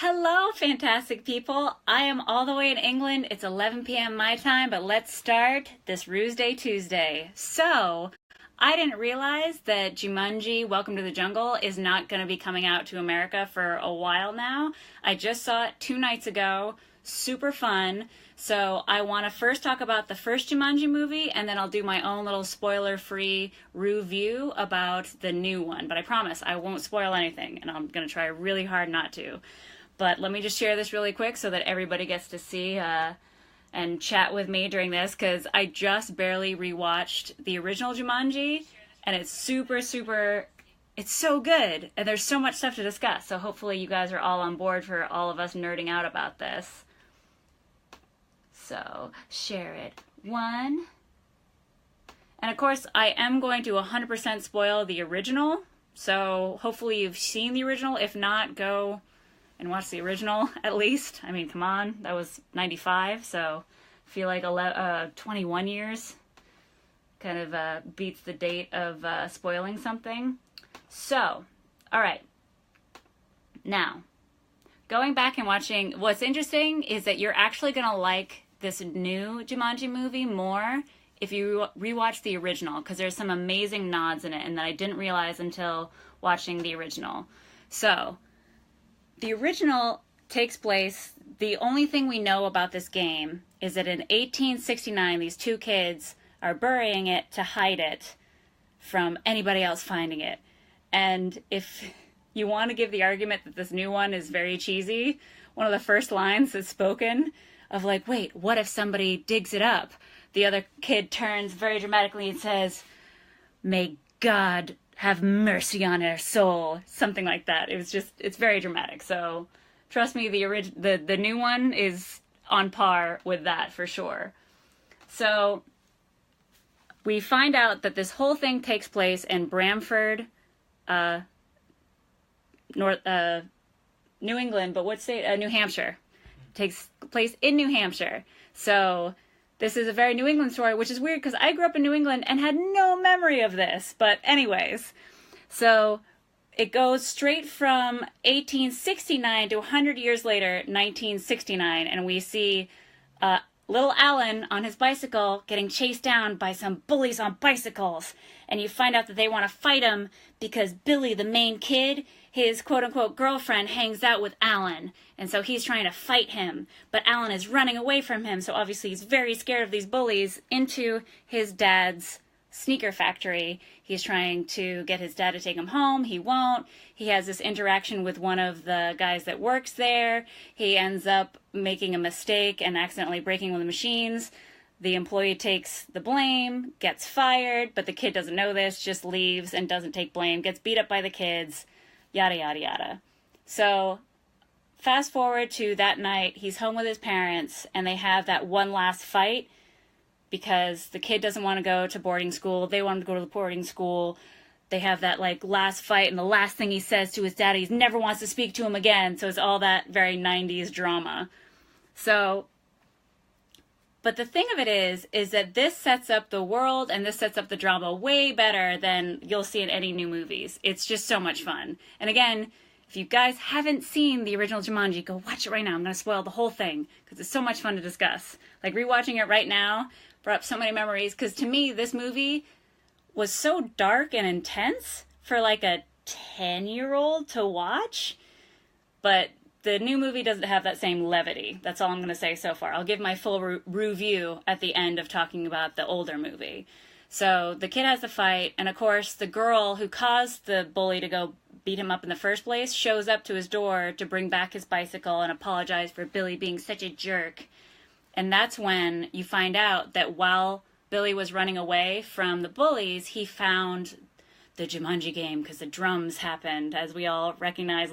Hello, fantastic people. I am all the way in England. It's 11 p.m. my time, but let's start this Ruse Day Tuesday. So, I didn't realize that Jumanji, Welcome to the Jungle, is not going to be coming out to America for a while now. I just saw it 2 nights ago. Super fun. So I want to first talk about the first Jumanji movie, and then I'll do my own little spoiler-free review about the new one. But I promise I won't spoil anything, and I'm going to try really hard not to. But let me just share this really quick so that everybody gets to see and chat with me during this, because I just barely rewatched the original Jumanji, and it's it's so good, and there's so much stuff to discuss. So hopefully you guys are all on board for all of us nerding out about this. So, share it. 1. And of course, I am going to 100% spoil the original. So, hopefully you've seen the original. If not, go and watch the original, at least. I mean, come on. That was 95, so I feel like 21 years kind of beats the date of spoiling something. So, alright. Now, going back and watching, what's interesting is that you're actually going to like this new Jumanji movie more if you rewatch the original, because there's some amazing nods in it and that I didn't realize until watching the original. So, the original takes place, the only thing we know about this game is that in 1869 these 2 kids are burying it to hide it from anybody else finding it. And if you want to give the argument that this new one is very cheesy, one of the first lines that's spoken of like, wait, what if somebody digs it up? The other kid turns very dramatically and says, "May God have mercy on her soul." Something like that. It's very dramatic. So trust me, the new one is on par with that for sure. So we find out that this whole thing takes place in Bramford, New England, but what state? New Hampshire. Takes place in New Hampshire. So this is a very New England story, which is weird because I grew up in New England and had no memory of this. But anyways, so it goes straight from 1869 to 100 years later, 1969, and we see little Alan on his bicycle getting chased down by some bullies on bicycles. And you find out that they want to fight him because Billy, the main kid, his quote-unquote girlfriend, hangs out with Alan. And so he's trying to fight him. But Alan is running away from him, so obviously he's very scared of these bullies, into his dad's sneaker factory. He's trying to get his dad to take him home. He won't. He has this interaction with one of the guys that works there. He ends up making a mistake and accidentally breaking one of the machines. The employee takes the blame, gets fired, but the kid doesn't know this, just leaves and doesn't take blame, gets beat up by the kids, yada, yada, yada. So, fast forward to that night, he's home with his parents, and they have that one last fight because the kid doesn't want to go to boarding school, they want him to go to the boarding school. They have that, last fight, and the last thing he says to his dad, he never wants to speak to him again, so it's all that very 90s drama. So, but the thing of it is that this sets up the world and this sets up the drama way better than you'll see in any new movies. It's just so much fun. And again, if you guys haven't seen the original Jumanji, go watch it right now. I'm going to spoil the whole thing because it's so much fun to discuss. Rewatching it right now brought up so many memories, because to me, this movie was so dark and intense for a 10-year-old to watch. But the new movie doesn't have that same levity. That's all I'm going to say so far. I'll give my full review at the end of talking about the older movie. So the kid has the fight, and of course the girl who caused the bully to go beat him up in the first place shows up to his door to bring back his bicycle and apologize for Billy being such a jerk. And that's when you find out that while Billy was running away from the bullies, he found the Jumanji game, because the drums happened, as we all recognize,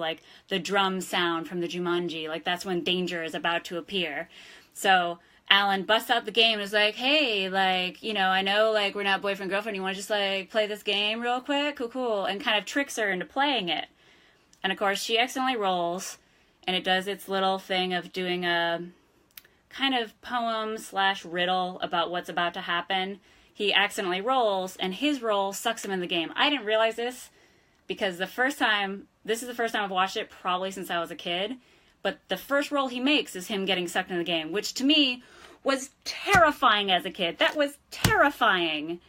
the drum sound from the Jumanji. That's when danger is about to appear. So Alan busts out the game and is like, hey, I know, we're not boyfriend-girlfriend. You want to just, play this game real quick? Cool. And kind of tricks her into playing it. And, of course, she accidentally rolls, and it does its little thing of doing a kind of poem/riddle about what's about to happen. He accidentally rolls, and his roll sucks him in the game. I didn't realize this because this is the first time I've watched it probably since I was a kid, But the first roll he makes is him getting sucked into the game, which to me was terrifying as a kid. That was terrifying.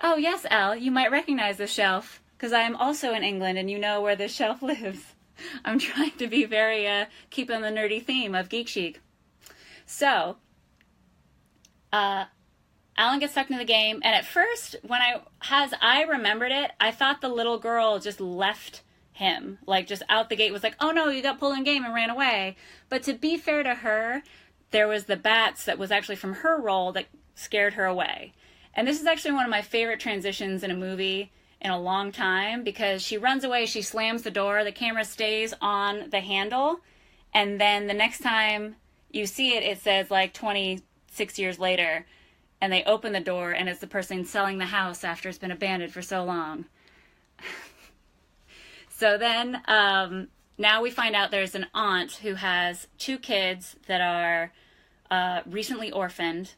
Oh, yes, Al, you might recognize this shelf, because I am also in England and you know where this shelf lives. I'm trying to be very, keep on the nerdy theme of GeekChic. So, Alan gets sucked into the game, and at first, as I remembered it, I thought the little girl just left him, like just out the gate was like, oh no, you got pulled in game and ran away. But to be fair to her, there was the bats that was actually from her role that scared her away. And this is actually one of my favorite transitions in a movie in a long time, because she runs away, she slams the door, the camera stays on the handle, and then the next time you see it, it says like 26 years later, and they open the door and it's the person selling the house after it's been abandoned for so long. So then now we find out there's an aunt who has 2 kids that are recently orphaned,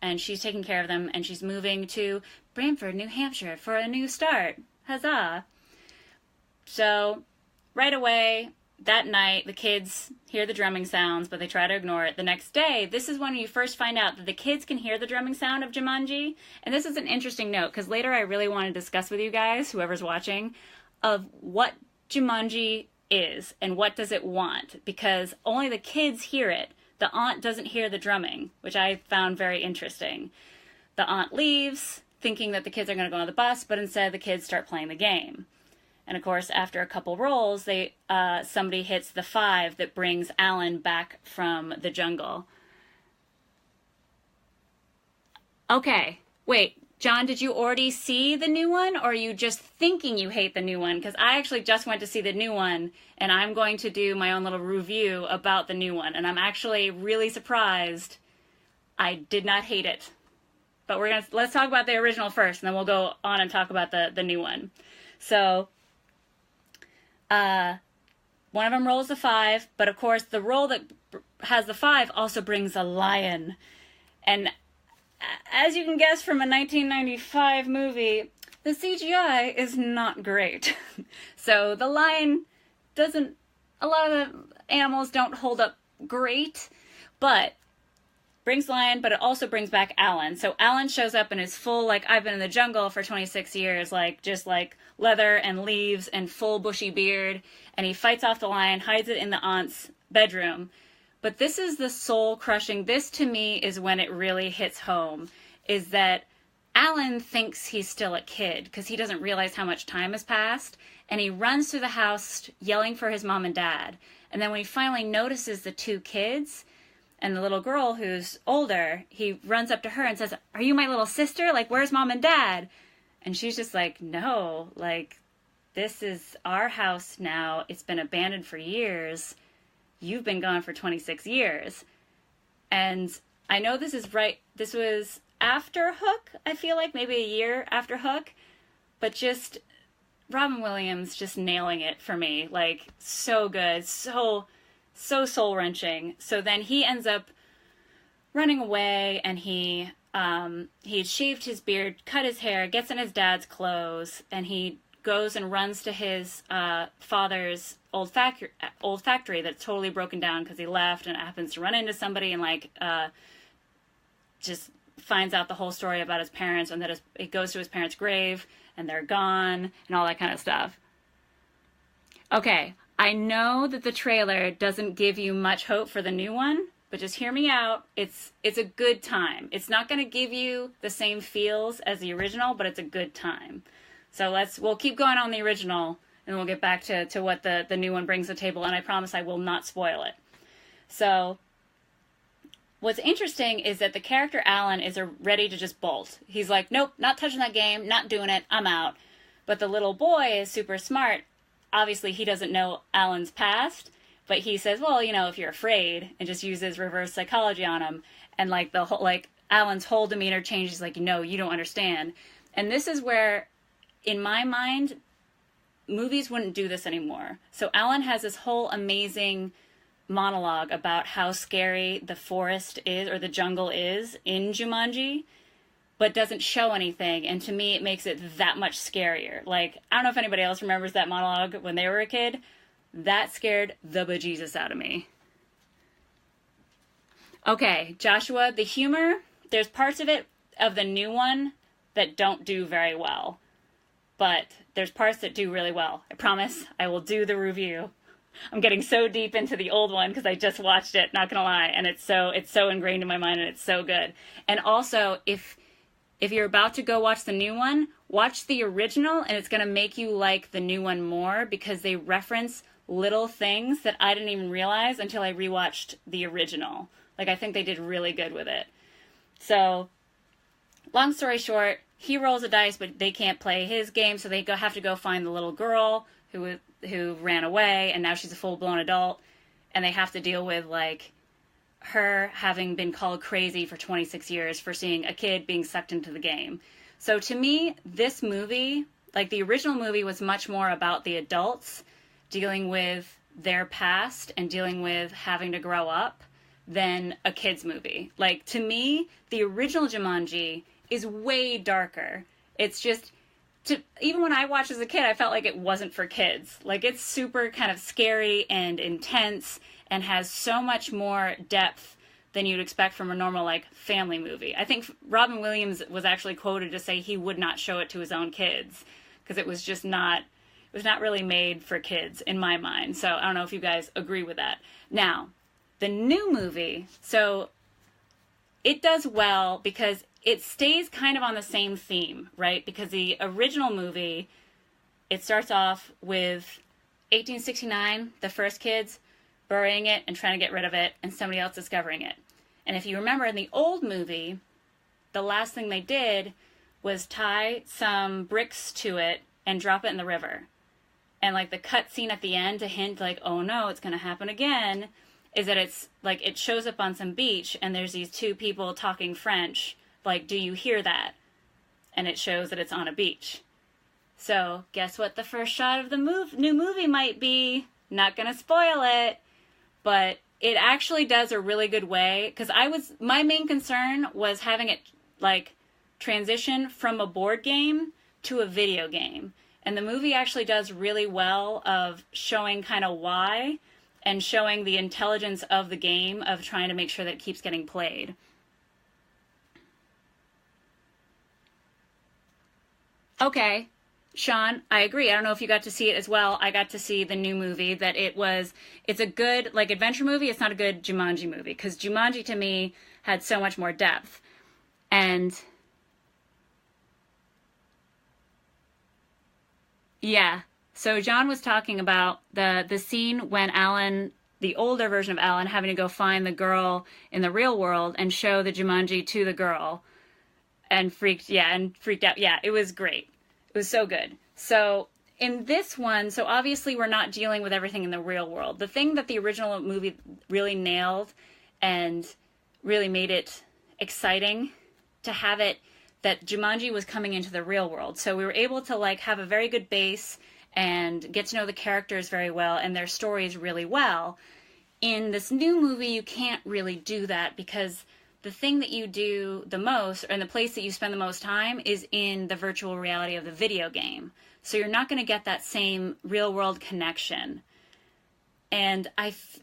and she's taking care of them, and she's moving to Brantford, New Hampshire for a new start. Huzzah. So right away, that night, the kids hear the drumming sounds, but they try to ignore it. The next day, this is when you first find out that the kids can hear the drumming sound of Jumanji. And this is an interesting note, because later I really want to discuss with you guys, whoever's watching, of what Jumanji is and what does it want, because only the kids hear it. The aunt doesn't hear the drumming, which I found very interesting. The aunt leaves, thinking that the kids are going to go on the bus, but instead the kids start playing the game. And of course, after a couple rolls, somebody hits the 5 that brings Alan back from the jungle. Okay, wait, John, did you already see the new one, or are you just thinking you hate the new one? Because I actually just went to see the new one, and I'm going to do my own little review about the new one. And I'm actually really surprised I did not hate it. But let's talk about the original first, and then we'll go on and talk about the new one. So, one of them rolls the 5, but of course the roll that has the 5 also brings a lion. And as you can guess from a 1995 movie, the CGI is not great. So the lion a lot of the animals don't hold up great, but brings lion, but it also brings back Alan. So Alan shows up in his full, like, I've been in the jungle for 26 years, like, just like leather and leaves and full bushy beard, and he fights off the lion, hides it in the aunt's bedroom. But this is the soul-crushing, this to me is when it really hits home, is that Alan thinks he's still a kid because he doesn't realize how much time has passed, and he runs through the house yelling for his mom and dad. And then when he finally notices the 2 kids and the little girl who's older, he runs up to her and says, "Are you my little sister? Like, where's mom and dad?" And she's just like, "No, like, this is our house now. It's been abandoned for years. You've been gone for 26 years. And I know this is right. This was after Hook, I feel like, maybe a year after Hook. But just Robin Williams just nailing it for me. Like, so good. So soul-wrenching. So then he ends up running away, and he had shaved his beard, cut his hair, gets in his dad's clothes, and he goes and runs to his father's old factory that's totally broken down because he left, and happens to run into somebody and like just finds out the whole story about his parents, and that it goes to his parents' grave and they're gone and all that kind of stuff. Okay, I know that the trailer doesn't give you much hope for the new one, but just hear me out. It's a good time. It's not going to give you the same feels as the original, but it's a good time. So we'll keep going on the original, and we'll get back to what the new one brings to the table, and I promise I will not spoil it. So what's interesting is that the character Alan is ready to just bolt. He's like, nope, not touching that game, not doing it, I'm out. But the little boy is super smart. Obviously, he doesn't know Alan's past, but he says, well, if you're afraid, and just uses reverse psychology on him. And like Alan's whole demeanor changes, like, no, you don't understand. And this is where, in my mind, movies wouldn't do this anymore. So Alan has this whole amazing monologue about how scary the forest is, or the jungle is, in Jumanji, but doesn't show anything. And to me, it makes it that much scarier. Like, I don't know if anybody else remembers that monologue when they were a kid, That scared the bejesus out of me. Okay, Joshua, the humor, there's parts of it, of the new one, that don't do very well. But there's parts that do really well. I promise I will do the review. I'm getting so deep into the old one because I just watched it, not gonna lie, and it's so ingrained in my mind, and it's so good. And also, if you're about to go watch the new one, watch the original, and it's gonna make you like the new one more because they reference little things that I didn't even realize until I rewatched the original. Like, I think they did really good with it. So, long story short, he rolls a dice, but they can't play his game, so they have to go find the little girl who ran away, and now she's a full-blown adult, and they have to deal with, like, her having been called crazy for 26 years for seeing a kid being sucked into the game. So to me, this movie, like the original movie, was much more about the adults dealing with their past and dealing with having to grow up than a kid's movie. Like, to me, the original Jumanji is way darker. It's just, even when I watched as a kid, I felt like it wasn't for kids. Like, it's super kind of scary and intense and has so much more depth than you'd expect from a normal, like, family movie. I think Robin Williams was actually quoted to say he would not show it to his own kids because it was just not, it was not really made for kids in my mind. So I don't know if you guys agree with that. Now, the new movie, so it does well because it stays kind of on the same theme, right? Because the original movie, it starts off with 1869, the first kids burying it and trying to get rid of it, and somebody else discovering it. And if you remember in the old movie, the last thing they did was tie some bricks to it and drop it in the river. And like the cut scene at the end to hint like, oh no, it's going to happen again, is that it's like it shows up on some beach and there's these two people talking French, like, do you hear that? And it shows that it's on a beach. So guess what the first shot of the new movie might be? Not gonna spoil it, but it actually does a really good way, because my main concern was having it like transition from a board game to a video game. And the movie actually does really well of showing kind of why, and showing the intelligence of the game of trying to make sure that it keeps getting played. Okay, Sean, I agree. I don't know if you got to see it as well. I got to see the new movie, that it's a good, like, adventure movie. It's not a good Jumanji movie, because Jumanji, to me, had so much more depth. And yeah, so John was talking about the scene when Alan, the older version of Alan, having to go find the girl in the real world and show the Jumanji to the girl, and freaked out. Yeah, it was great. It was so good. So in this one, so obviously we're not dealing with everything in the real world. The thing that the original movie really nailed and really made it exciting to have it, that Jumanji was coming into the real world. So we were able to like have a very good base and get to know the characters very well and their stories really well. In this new movie, you can't really do that, because the thing that you do the most, and the place that you spend the most time, is in the virtual reality of the video game. So you're not going to get that same real world connection. And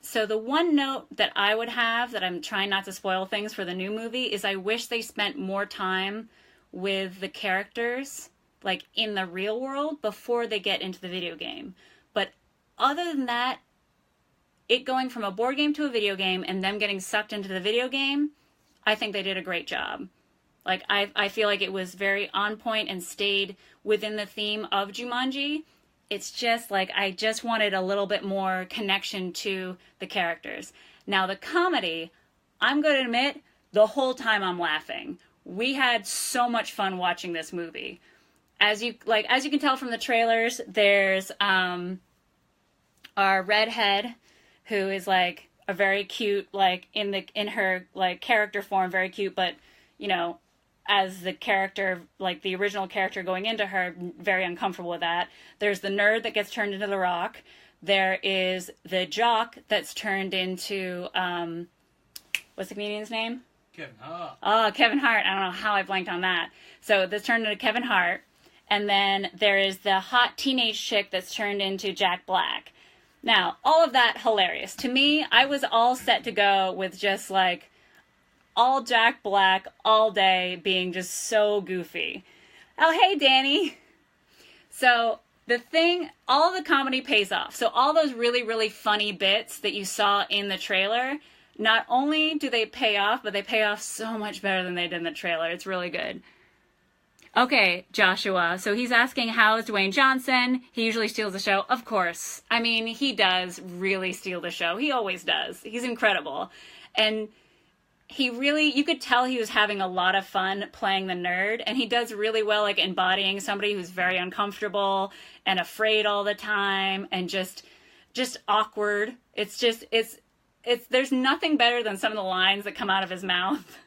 so the one note that I would have, that I'm trying not to spoil things for the new movie, is I wish they spent more time with the characters, like in the real world, before they get into the video game. But other than that, it going from a board game to a video game and them getting sucked into the video game, I think they did a great job. Like, I feel like it was very on point and stayed within the theme of Jumanji. It's just like, I just wanted a little bit more connection to the characters. Now, the comedy, I'm going to admit, the whole time I'm laughing. We had so much fun watching this movie. As you can tell from the trailers, there's our redhead, who is like a very cute, like in her like character form, very cute, but you know, as the character, like the original character going into her, very uncomfortable with that. There's the nerd that gets turned into the Rock. There is the jock that's turned into what's the comedian's name? Kevin Hart. Oh, Kevin Hart. I don't know how I blanked on that. So that's turned into Kevin Hart. And then there is the hot teenage chick that's turned into Jack Black. Now, all of that hilarious. To me, I was all set to go with just like all Jack Black all day being just so goofy. Oh, hey, Danny. So all the comedy pays off. So all those really, really funny bits that you saw in the trailer, not only do they pay off, but they pay off so much better than they did in the trailer. It's really good. Okay, Joshua. So he's asking, how is Dwayne Johnson? He usually steals the show. Of course. I mean, he does really steal the show. He always does. He's incredible. And you could tell he was having a lot of fun playing the nerd, and he does really well, like embodying somebody who's very uncomfortable and afraid all the time and just awkward. There's nothing better than some of the lines that come out of his mouth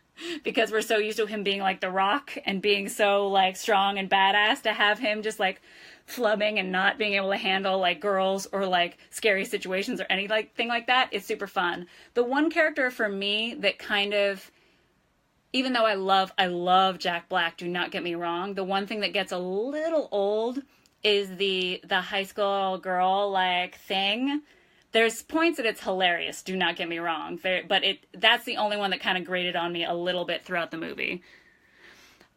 because we're so used to him being like The Rock and being so like strong and badass, to have him just like flubbing and not being able to handle like girls or like scary situations or anything like that. It's super fun. The one character for me that kind of, even though I love Jack Black, do not get me wrong, the one thing that gets a little old is the high school girl like thing. There's points that it's hilarious, do not get me wrong, but that's the only one that kind of grated on me a little bit throughout the movie.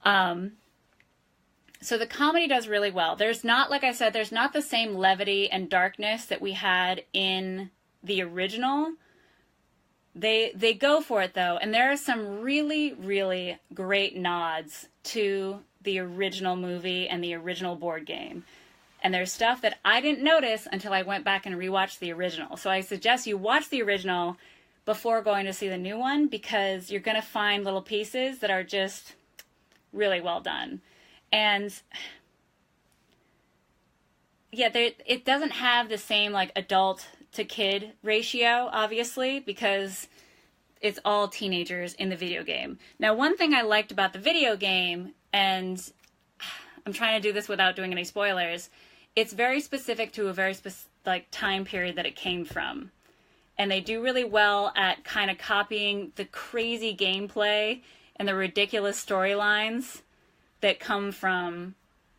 So the comedy does really well. There's not, like I said, there's not the same levity and darkness that we had in the original. They go for it, though, and there are some really, really great nods to the original movie and the original board game. And there's stuff that I didn't notice until I went back and rewatched the original. So I suggest you watch the original before going to see the new one, because you're going to find little pieces that are just really well done. And yeah, it doesn't have the same like adult to kid ratio, obviously, because it's all teenagers in the video game. Now, one thing I liked about the video game, and I'm trying to do this without doing any spoilers, it's very specific to a very like time period that it came from. And they do really well at kind of copying the crazy gameplay and the ridiculous storylines that come from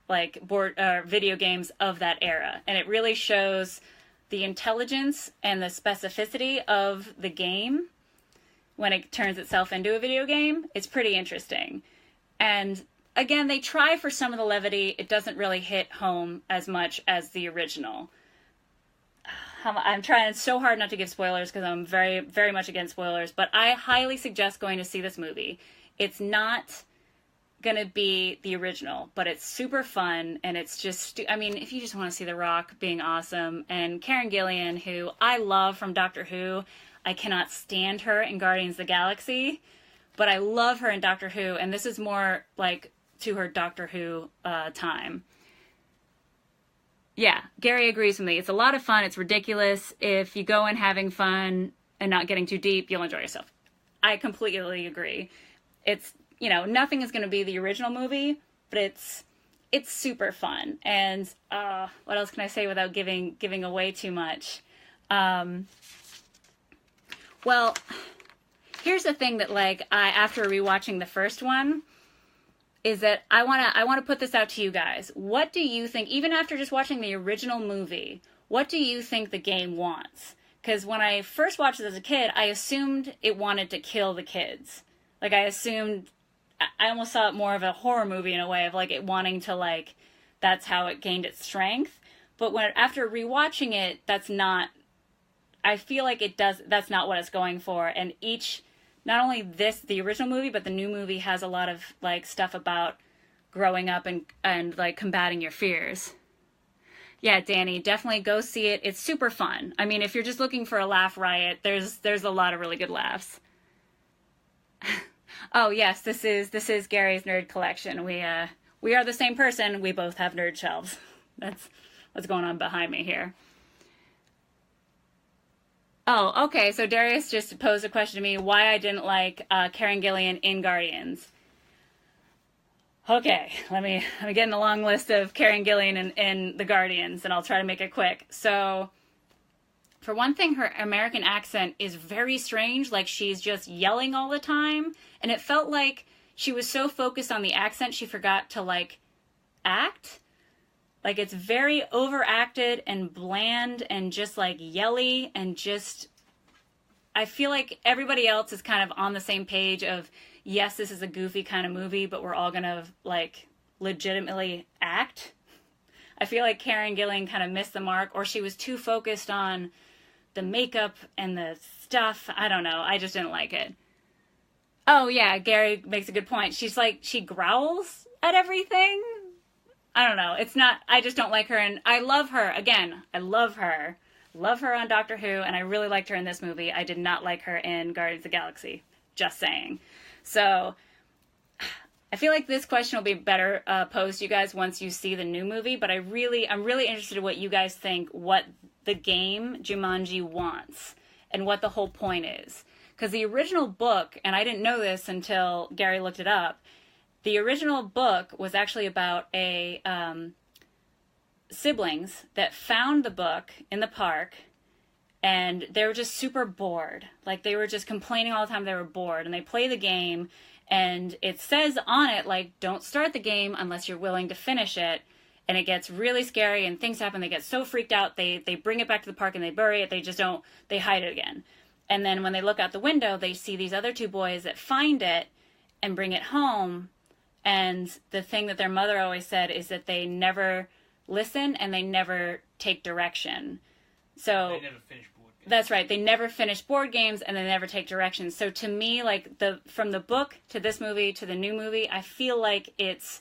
like video games of that era. And it really shows the intelligence and the specificity of the game when it turns itself into a video game. It's pretty interesting. And again, they try for some of the levity. It doesn't really hit home as much as the original. I'm trying so hard not to give spoilers because I'm very, very much against spoilers, but I highly suggest going to see this movie. It's not going to be the original, but it's super fun, and it's just, I mean, if you just want to see The Rock being awesome, and Karen Gillan, who I love from Doctor Who, I cannot stand her in Guardians of the Galaxy, but I love her in Doctor Who, and this is more like to her Doctor Who time. Yeah, Gary agrees with me. It's a lot of fun. It's ridiculous. If you go in having fun and not getting too deep, you'll enjoy yourself. I completely agree. It's, you know, nothing is going to be the original movie, but it's super fun. And what else can I say without giving away too much? Well, here's the thing that like after rewatching the first one, is that I want to put this out to you guys. What do you think, even after just watching the original movie, what do you think the game wants? Because when I first watched it as a kid, I assumed it wanted to kill the kids. Like, I almost saw it more of a horror movie in a way of like it wanting to like, that's how it gained its strength. But after rewatching it, I feel like that's not what it's going for. And not only the original movie, but the new movie has a lot of like stuff about growing up and like combating your fears. Yeah, Danny, definitely go see it. It's super fun. I mean, if you're just looking for a laugh riot, there's a lot of really good laughs. Oh yes, this is Gary's nerd collection. We are the same person. We both have nerd shelves. That's what's going on behind me here. Oh, okay. So Darius just posed a question to me why I didn't like Karen Gillan in Guardians. Okay, let me get in a long list of Karen Gillan in the Guardians, and I'll try to make it quick. So, for one thing, her American accent is very strange. Like, she's just yelling all the time, and it felt like she was so focused on the accent she forgot to like act. Like, it's very overacted and bland and just, like, yelly and just... I feel like everybody else is kind of on the same page of, yes, this is a goofy kind of movie, but we're all gonna, like, legitimately act. I feel like Karen Gillan kind of missed the mark, or she was too focused on the makeup and the stuff. I don't know. I just didn't like it. Oh, yeah, Gary makes a good point. She's like, she growls at everything. I don't know. It's not, I just don't like her. And I love her. Again, I love her. Love her on Doctor Who, and I really liked her in this movie. I did not like her in Guardians of the Galaxy. Just saying. So, I feel like this question will be better posed to you guys once you see the new movie, but I'm really interested in what you guys think, what the game Jumanji wants, and what the whole point is. Because the original book, and I didn't know this until Gary looked it up, the original book was actually about a siblings that found the book in the park, and they were just super bored. Like, they were just complaining all the time they were bored, and they play the game, and it says on it, like, don't start the game unless you're willing to finish it, and it gets really scary, and things happen. They get so freaked out, they bring it back to the park, and they bury it. They just don't, they hide it again. And then when they look out the window, they see these other two boys that find it and bring it home, and the thing that their mother always said is that they never listen and they never take direction. So they never finish board games. That's right. They never finish board games and they never take direction. So to me, like, from the book to this movie to the new movie, I feel like it's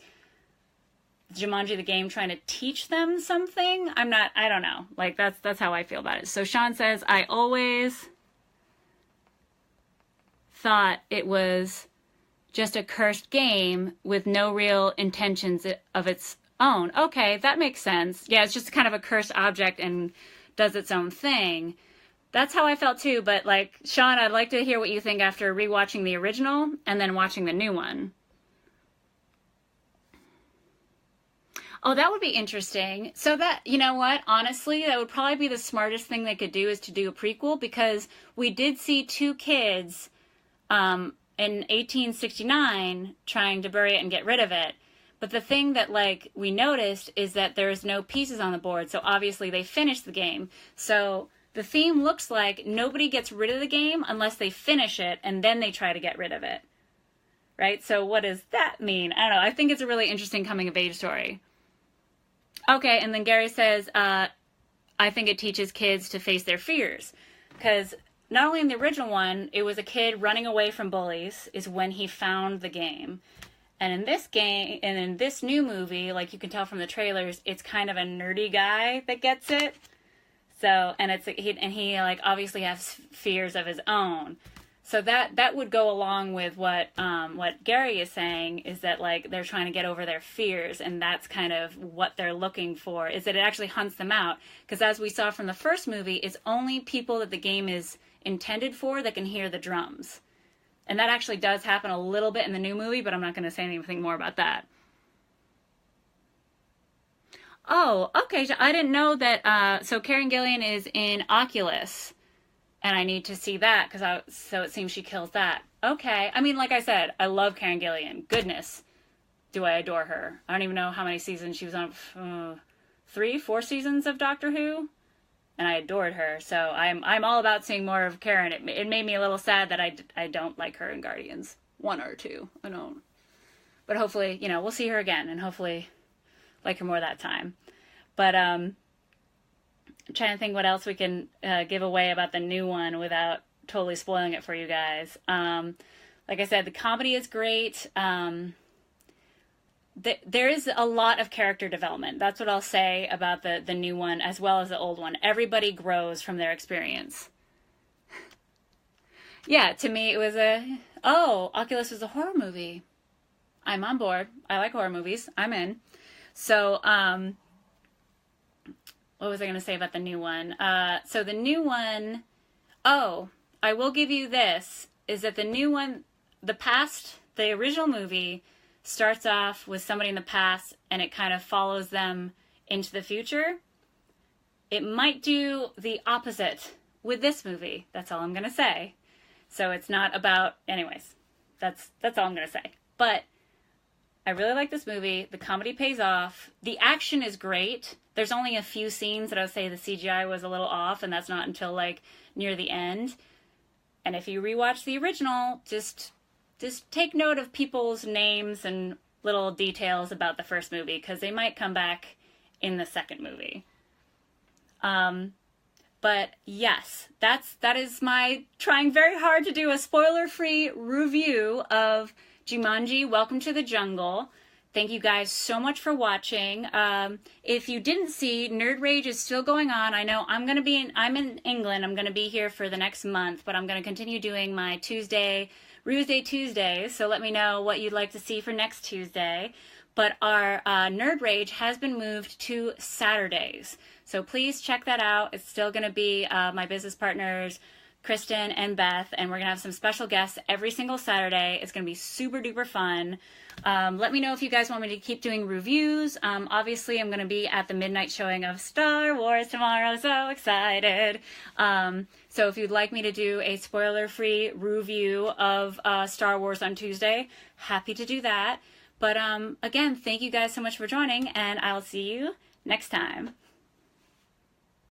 Jumanji the game trying to teach them something. I don't know. Like, that's how I feel about it. So Sean says, I always thought it was just a cursed game with no real intentions of its own. Okay, that makes sense. Yeah, it's just kind of a cursed object and does its own thing. That's how I felt too, but like, Sean, I'd like to hear what you think after rewatching the original and then watching the new one. Oh, that would be interesting. So that, you know what, honestly, that would probably be the smartest thing they could do, is to do a prequel, because we did see two kids in 1869 trying to bury it and get rid of it. But the thing that, like, we noticed is that there's no pieces on the board, so obviously they finished the game. So the theme looks like nobody gets rid of the game unless they finish it, and then they try to get rid of it. Right? So what does that mean? I don't know. I think it's a really interesting coming-of-age story. Okay, and then Gary says, I think it teaches kids to face their fears. Because not only in the original one, it was a kid running away from bullies is when he found the game. And in this game, and in this new movie, like you can tell from the trailers, it's kind of a nerdy guy that gets it. So, and he like obviously has fears of his own. So that would go along with what Gary is saying, is that, like, they're trying to get over their fears, and that's kind of what they're looking for, is that it actually hunts them out. Because as we saw from the first movie, it's only people that the game is intended for that can hear the drums. And that actually does happen a little bit in the new movie, but I'm not going to say anything more about that. Oh, okay. So I didn't know that. So Karen Gillan is in Oculus, and I need to see that, so it seems she kills that. Okay. I mean, like I said, I love Karen Gillan. Goodness, do I adore her. I don't even know how many seasons she was on. 3, 4 seasons of Doctor Who. And I adored her, so I'm all about seeing more of Karen. It made me a little sad that I don't like her in Guardians 1 or 2. I don't. But hopefully, you know, we'll see her again, and hopefully like her more that time. But I'm trying to think what else we can give away about the new one without totally spoiling it for you guys. Like I said, the comedy is great. There is a lot of character development. That's what I'll say about the new one as well as the old one. Everybody grows from their experience. Yeah, to me it was Oculus was a horror movie. I'm on board. I like horror movies. I'm in. So, what was I going to say about the new one? So the new one, I will give you this, is that the new one, the original movie starts off with somebody in the past and it kind of follows them into the future. It might do the opposite with this movie. That's all I'm going to say. So it's not about, anyways, that's all I'm going to say. But I really like this movie. The comedy pays off. The action is great. There's only a few scenes that I would say the CGI was a little off, and that's not until like near the end. And if you rewatch the original, just take note of people's names and little details about the first movie, because they might come back in the second movie. But yes, that is my trying very hard to do a spoiler-free review of Jumanji: Welcome to the Jungle. Thank you guys so much for watching. If you didn't see, Nerd Rage is still going on. I know I'm in England. I'm going to be here for the next month, but I'm going to continue doing my Tuesdays. So let me know what you'd like to see for next Tuesday. But our Nerd Rage has been moved to Saturdays. So please check that out. It's still going to be my business partners, Kristen and Beth, and we're going to have some special guests every single Saturday. It's going to be super duper fun. Let me know if you guys want me to keep doing reviews. Obviously, I'm going to be at the midnight showing of Star Wars tomorrow. So excited. So if you'd like me to do a spoiler-free review of Star Wars on Tuesday, happy to do that. But again, thank you guys so much for joining, and I'll see you next time.